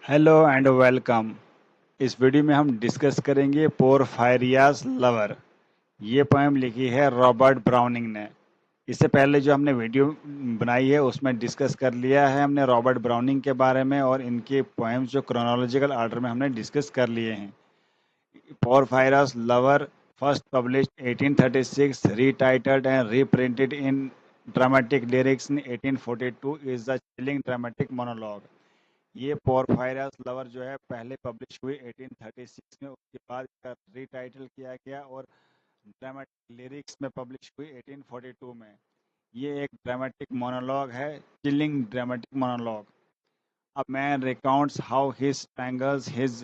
Hello and welcome. इस video में हम डिस्कस करेंगे पोरफायरियास लवर। ये पोएम लिखी है रॉबर्ट ब्राउनिंग ने। इससे पहले जो हमने वीडियो बनाई है उसमें डिस्कस कर लिया है हमने रॉबर्ट ब्राउनिंग के बारे में, और इनके पोएम्स जो क्रोनोलॉजिकल ऑर्डर में हमने डिस्कस कर लिए हैं। Porphyria's lover first published 1836, retitled and reprinted in dramatic lyrics in 1842 is the chilling dramatic monologue. ये पोरफायरस लवर जो है पहले पब्लिश हुई 1836 में, उसके बाद इसका रीटाइटल किया गया और ड्रामेटिक लिरिक्स में पब्लिश हुई 1842 में। ये एक ड्रामेटिक मोनोलॉग है, chilling dramatic monologue. A man recounts how he strangles his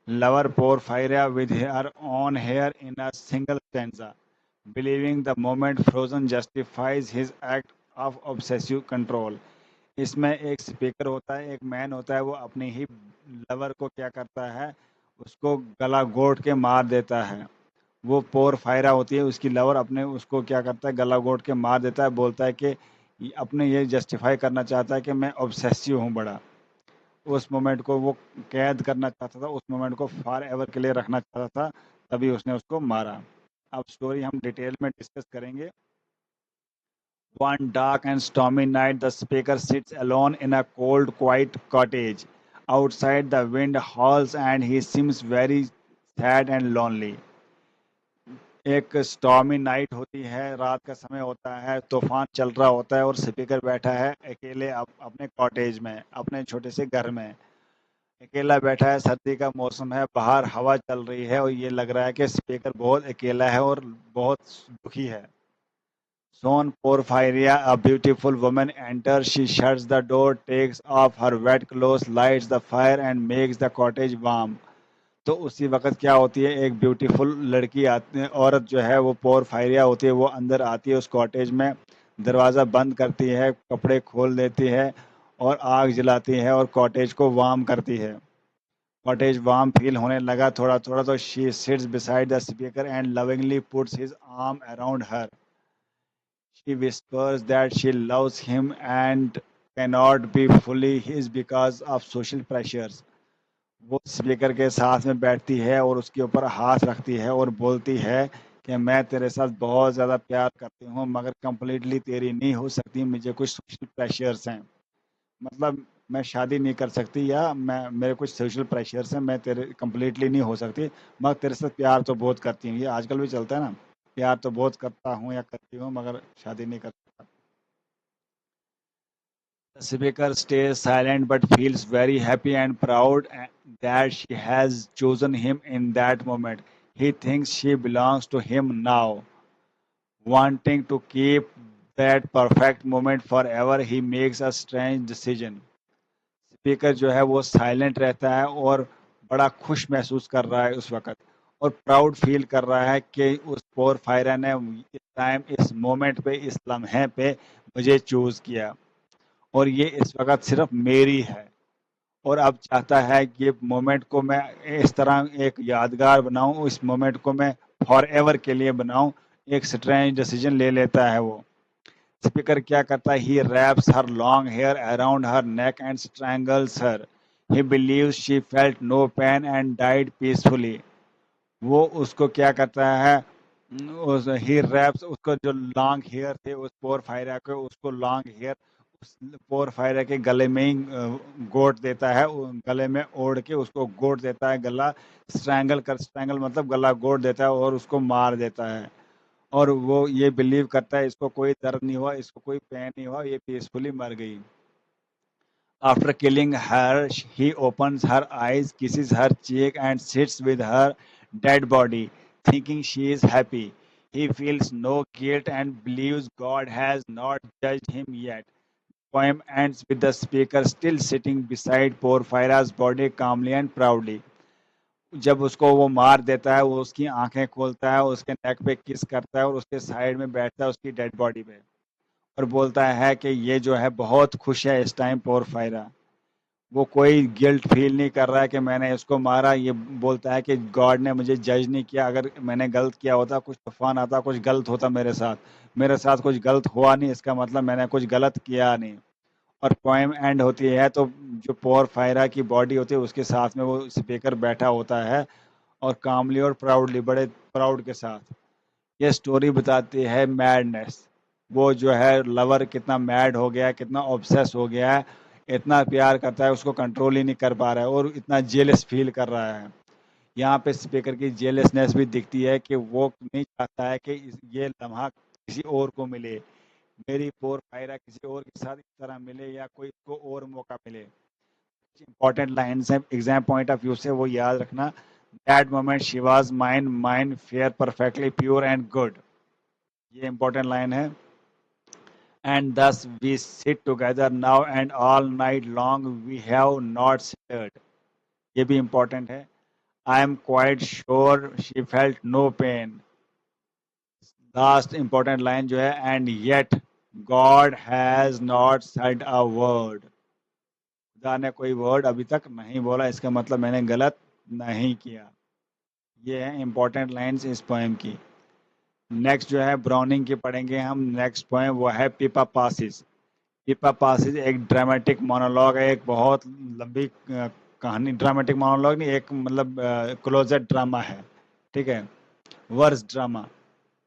lover Porphyria with her own hair in a single stanza, believing the moment frozen justifies his act of obsessive control. इसमें एक speaker होता है, एक man होता है, वो अपनी ही lover को क्या करता है, उसको गला घोट के मार देता है। वो पोर फायरा होती है उसकी लवर, अपने उसको क्या करता है, गला घोट के मार देता है। बोलता है कि अपने ये जस्टिफाई करना चाहता है कि मैं ऑब्सेसिव हूँ बड़ा। उस मोमेंट को वो कैद करना चाहता था, उस मोमेंट को फॉर एवर के लिए रखना चाहता था, तभी उसने उसको मारा। अब स्टोरी हम डिटेल में डिस्कस करेंगे। One dark and stormy night, the speaker sits alone in a cold, quiet cottage. Outside, the wind howls and he seems very sad and lonely. एक स्टॉर्मी नाइट होती है, रात का समय होता है, तूफान चल रहा होता है और स्पीकर बैठा है अकेले अपने कॉटेज में, अपने छोटे से घर में अकेला बैठा है। सर्दी का मौसम है, बाहर हवा चल रही है और ये लग रहा है कि स्पीकर बहुत अकेला है और बहुत दुखी है। Soon Porphyria, a beautiful woman, enters. She shuts the door, takes off her wet clothes, lights the fire and makes the cottage warm. तो उसी वक्त क्या होती है, एक ब्यूटीफुल लड़की आती है, औरत जो है वो पोरफायरिया होती है, वो अंदर आती है उस कॉटेज में, दरवाज़ा बंद करती है, कपड़े खोल देती है और आग जलाती है और कॉटेज को वार्म करती है। कॉटेज वार्म फील होने लगा थोड़ा थोड़ा, तो she seats beside the speaker and lovingly puts his arm around her. She whispers that she loves him and cannot be fully his because of social pressures. वो speaker के साथ में बैठती है और उसके ऊपर हाथ रखती है और बोलती है कि मैं तेरे साथ बहुत ज़्यादा प्यार करती हूँ, मगर कंप्लीटली तेरी नहीं हो सकती, मुझे कुछ सोशल प्रेशर्स हैं। मतलब मैं शादी नहीं कर सकती, या मैं मेरे कुछ सोशल प्रेशर्स हैं, मैं तेरे कंप्लीटली नहीं हो सकती, मगर तेरे साथ प्यार तो बहुत करती हूँ। ये आजकल भी चलता है ना, प्यार तो बहुत करता हूँ या करती हूँ मगर शादी नहीं कर सकता। The speaker stays silent but feels very happy and proud that she has chosen him in that moment. He thinks she belongs to him now. Wanting to keep that perfect moment forever, he makes a strange decision. Speaker जो है वो silent रहता है और बड़ा खुश महसूस कर रहा है उस वक़्त, और प्राउड फ़ील कर रहा है कि उस पोर फायरा ने इस टाइम, इस मोमेंट पे, इस लम्हे पे मुझे चूज़ किया और ये इस वक़्त सिर्फ़ मेरी है। और अब चाहता है कि मोमेंट को मैं इस तरह एक यादगार बनाऊँ, इस मोमेंट को मैं फॉरएवर के लिए बनाऊँ। एक स्ट्रेंज डिसीजन ले लेता है वो। स्पीकर क्या करता है, he wraps her long hair around her neck and strangles her. He believes she felt no pain and died peacefully. वो उसको क्या करता है, उस ही रैप्स, उसको जो लॉन्ग हेयर थे उस पोर फायरा के, उसको लॉन्ग हेयर उस पोर फायरा के गले में ही गोट देता है, गले में ओढ़ के उसको गोट देता है, गला स्ट्रैंगल मतलब गला गोट देता है और उसको मार देता है। और वो ये बिलीव करता है इसको कोई दर्द नहीं हुआ, इसको कोई पेन नहीं हुआ, ये पीसफुली मर गई। After killing her, he opens her eyes, kisses her cheek, and sits with her dead body, thinking she is happy. He feels no guilt and believes God has not judged him yet. Poem ends with the speaker still sitting beside Porphyra's body calmly and proudly. जब उसको वो मार देता है, वो उसकी आंखें खोलता है, उसके नेक पे किस करता है और उसके साइड में बैठता है उसकी डेड बॉडी पे, और बोलता है कि ये जो है बहुत खुश है इस टाइम पोरफायरा। वो कोई गिल्ट फील नहीं कर रहा है कि मैंने इसको मारा। ये बोलता है कि गॉड ने मुझे जज नहीं किया, अगर मैंने गलत किया होता, कुछ तूफान आता, कुछ गलत होता मेरे साथ कुछ गलत हुआ नहीं, इसका मतलब मैंने कुछ गलत किया नहीं। और पोएम एंड होती है तो जो पोर फायरा की बॉडी होती है उसके साथ में वो स्पीकर बैठा होता है और कामली और प्राउडली, बड़े प्राउड के साथ। ये स्टोरी बताती है मैडनेस, वो जो है लवर कितना मैड हो गया है, कितना ऑब्सेस हो गया है, इतना प्यार करता है उसको कंट्रोल ही नहीं कर पा रहा है और इतना जेलस फील कर रहा है। यहाँ पे स्पीकर की जेलसनेस भी दिखती है कि वो नहीं चाहता है कि ये लम्हा किसी और को मिले, मेरी पोर फायरा किसी और के साथ इस तरह मिले या कोई को और मौका मिले। इंपॉर्टेंट लाइन्स हैं एग्जाम पॉइंट ऑफ व्यू से, वो याद रखना। That moment she was mine mine fair perfectly pure and good, ये इंपॉर्टेंट लाइन है। And thus we sit together now and all night long we have not stirred, ये भी important है। I am quite sure she felt no pain, last important line जो है, and yet God has not said a word, खुदा ने कोई word अभी तक नहीं बोला, इसका मतलब मैंने गलत नहीं किया। ये है इंपॉर्टेंट लाइंस इस पोएम की। नेक्स्ट जो है ब्राउनिंग की पढ़ेंगे हम। नेक्स्ट पोएम वो है पीपा पासिस। पीपा पासिस एक ड्रामेटिक मोनोलॉग है, एक बहुत लंबी कहानी, ड्रामेटिक मोनोलॉग नहीं, एक मतलब क्लोजेट ड्रामा है, ठीक है, वर्स ड्रामा।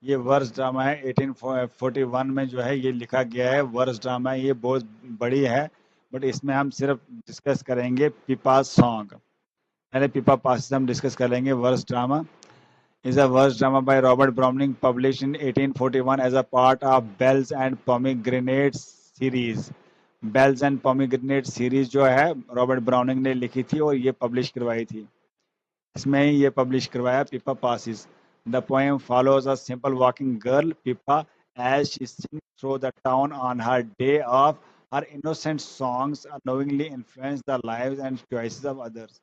ये वर्स ड्रामा है, 1841 में जो है ये लिखा गया है, वर्स ड्रामा है, ये बहुत बड़ी है, बट इसमें हम सिर्फ डिस्कस करेंगे पीपा सॉन्ग। पहले पीपा पासिस हम डिस्कस करेंगे। Verse drama is a verse drama by Robert Browning published in 1841 as a part of Bells and Pomegranates series. Bells and Pomegranates series जो है रॉबर्ट ब्राउनिंग ने लिखी थी और ये पब्लिश करवाई थी, इसमें ही ये पब्लिश करवाया पीपा passes. The poem follows a simple walking girl, Pippa, as she sings through the town on her day off. Her innocent songs unknowingly influence the lives and choices of others.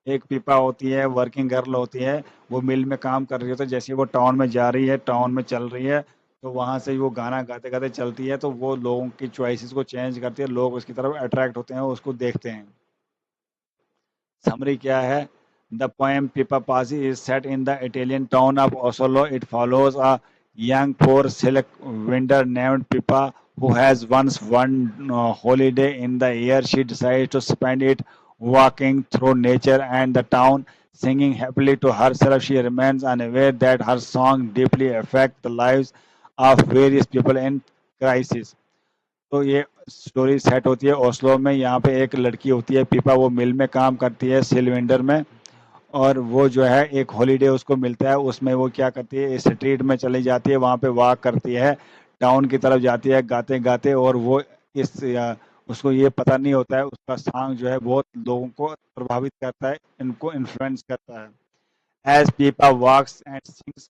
एक पीपा होती है, working girl होती है, वो मिल में काम कर रही होती है, जैसे वो टाउन में जा रही है, टाउन में चल रही है, तो वहाँ से वो गाना गाते गाते चलती है, तो वो लोगों की चॉइसेस को चेंज करती है, लोग उसकी तरफ अट्रैक्ट होते हैं, उसको देखते हैं। समरी क्या है? The poem Pippa passes is set in the Italian town of Asolo. It follows a young poor silk vendor named Pippa who has once one holiday in the year. She decides to spend it walking through nature and the town, singing happily to herself. She remains unaware that her song deeply affect the lives of various people in crisis. तो ये story set होती है Oslo में। यहाँ पे एक लड़की होती है पीपा, वो मिल में काम करती है सिलवेंडर में, और वो जो है एक हॉलीडे उसको मिलता है, उसमें वो क्या करती है, स्ट्रीट में चली जाती है, वहाँ पे वॉक करती है, टाउन की तरफ जाती है गाते गाते, और वो उसको ये पता नहीं होता है उसका सॉन्ग जो है बहुत लोगों को प्रभावित करता है, इनको इन्फ्लुएंस करता है। As Pippa walks and sings,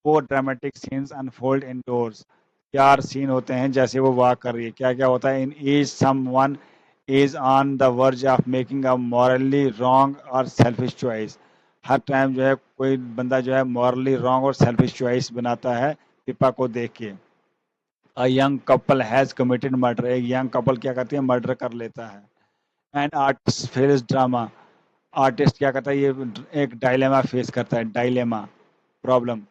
four dramatic scenes unfold indoors. चार सीन होते हैं जैसे वो वॉक कर रही है, क्या क्या होता है? In each someone is on the verge of making a morally wrong or selfish choice। हर टाइम जो है कोई बंदा जो है मॉरली रॉन्ग और सेल्फिश चॉइस बनाता है पिपा को देख के। A young couple has committed murder, एक यंग कपल क्या करती है, मर्डर कर लेता है। And artist face drama, artist क्या करता है, ये एक डायलेमा फेस करता है, dilemma, problem.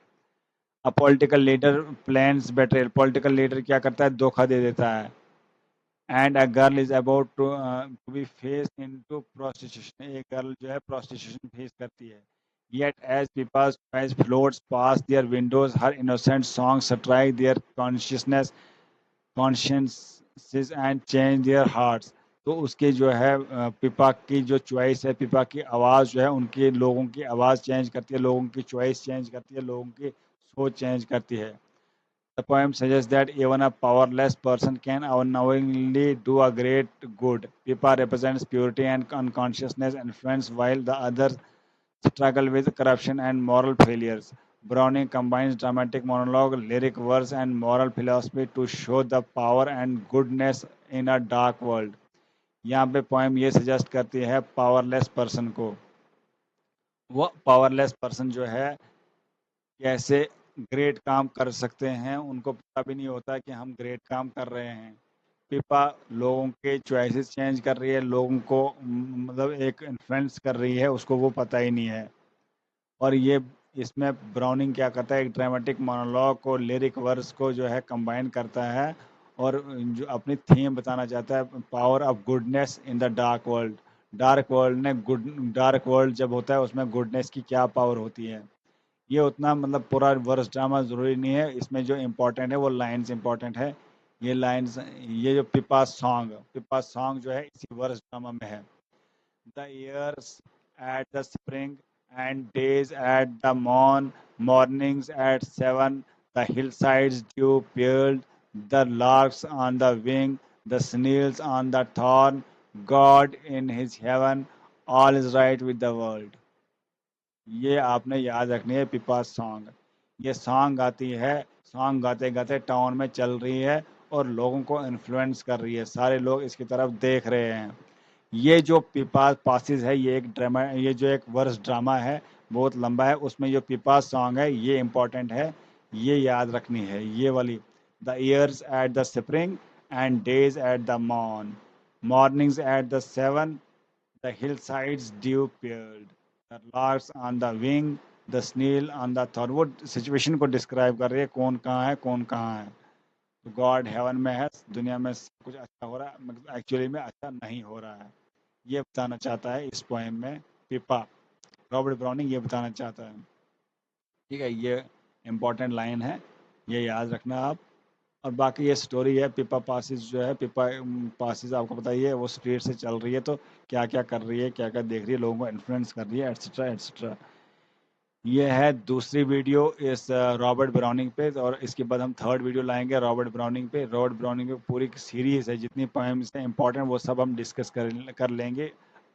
A political leader plans betrayal, political leader क्या करता है, धोखा दे देता है। And a girl is about to be face into prostitution, एक गर्ल जो है प्रोस्टिट्यूशन फेस करती है। Yet as people's eyes floats past their windows, her innocent songs strike their consciences and change their hearts। तो उसके जो है पिपा की जो चॉइस है, पिपा की आवाज़ जो है उनके लोगों की आवाज़ चेंज करती है, लोगों की चॉइस चेंज करती है, लोगों की सोच चेंज करती है। The poem suggests that even a powerless person can unknowingly do a great good. Pippa represents purity and unconsciousness influence, while the others struggle with corruption and moral failures. Browning combines dramatic monologue, lyric verse, and moral philosophy to show the power and goodness in a dark world. यहाँ पे poem ये suggest करती है powerless person को, वो powerless person जो है कैसे ग्रेट काम कर सकते हैं, उनको पता भी नहीं होता कि हम ग्रेट काम कर रहे हैं। पिपा लोगों के चॉइसेस चेंज कर रही है, लोगों को मतलब एक इन्फ्लुएंस कर रही है, उसको वो पता ही नहीं है। और ये इसमें ब्राउनिंग क्या करता है, एक ड्रामेटिक मोनोलॉग को लिरिक वर्स को जो है कंबाइन करता है और जो अपनी थीम बताना चाहता है, power of goodness in the dark world. Dark world ने डार्क वर्ल्ड जब होता है उसमें गुडनेस की क्या पावर होती है। ये उतना मतलब पूरा वर्स ड्रामा ज़रूरी नहीं है, इसमें जो इम्पोर्टेंट है वो लाइंस इम्पोर्टेंट है। ये लाइंस, ये जो पिपा सॉन्ग जो है इसी वर्स ड्रामा में है। The years at the spring and days at the mornings at 7, the hillsides dew pearled, the larks on the wing, the snails on the thorn, God in his heaven, all is right with the world। ये आपने याद रखनी है Pippa song. ये song गाती है, song गाते गाते टाउन में चल रही है और लोगों को इन्फ्लुएंस कर रही है, सारे लोग इसकी तरफ देख रहे हैं। ये जो पिपा पासिस है, ये एक ड्रामा, ये जो एक वर्स ड्रामा है बहुत लंबा है, उसमें जो पिपा सॉन्ग है ये इम्पोर्टेंट है, ये याद रखनी है ये वाली। The year's at the spring and day's at the morning's at the seven, the hill side's dew pearled, the lark's on the wing, the snail on the thorn. वो सिचुएशन को डिस्क्राइब कर रही है, कौन कहाँ है कौन कहाँ है। तो गॉड हेवन में है, दुनिया में सब कुछ अच्छा हो रहा है, मतलब एक्चुअली में अच्छा नहीं हो रहा है, ये बताना चाहता है इस पोएम में पिपा। रॉबर्ट ब्राउनिंग ये बताना चाहता है। ठीक है, ये इम्पोर्टेंट लाइन है, ये याद रखना आप। और बाकी ये स्टोरी है, पिपा पासिस जो है, पिपा पासिस आपको बताइए वो स्ट्रीट से चल रही है तो क्या क्या कर रही है, क्या क्या देख रही है, लोगों को इन्फ्लुएंस कर रही है, एट्सेट्रा एट्सेट्रा। ये है दूसरी वीडियो इस रॉबर्ट ब्राउनिंग पे, और इसके बाद हम थर्ड वीडियो लाएंगे रॉबर्ट ब्राउनिंग पे। रॉबर्ट ब्राउनिंग पे पूरी सीरीज है, जितनी पोएम्स हैं इंपॉर्टेंट वो सब हम डिस्कस कर लेंगे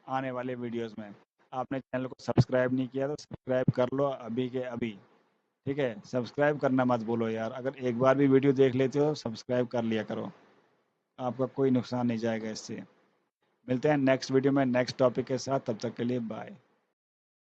आने वाले वीडियोस में। आपने चैनल को सब्सक्राइब नहीं किया तो सब्सक्राइब कर लो अभी के अभी। ठीक है, सब्सक्राइब करना मत बोलो यार, अगर एक बार भी वीडियो देख लेते हो सब्सक्राइब कर लिया करो, आपका कोई नुकसान नहीं जाएगा इससे। मिलते हैं नेक्स्ट वीडियो में नेक्स्ट टॉपिक के साथ, तब तक के लिए बाय।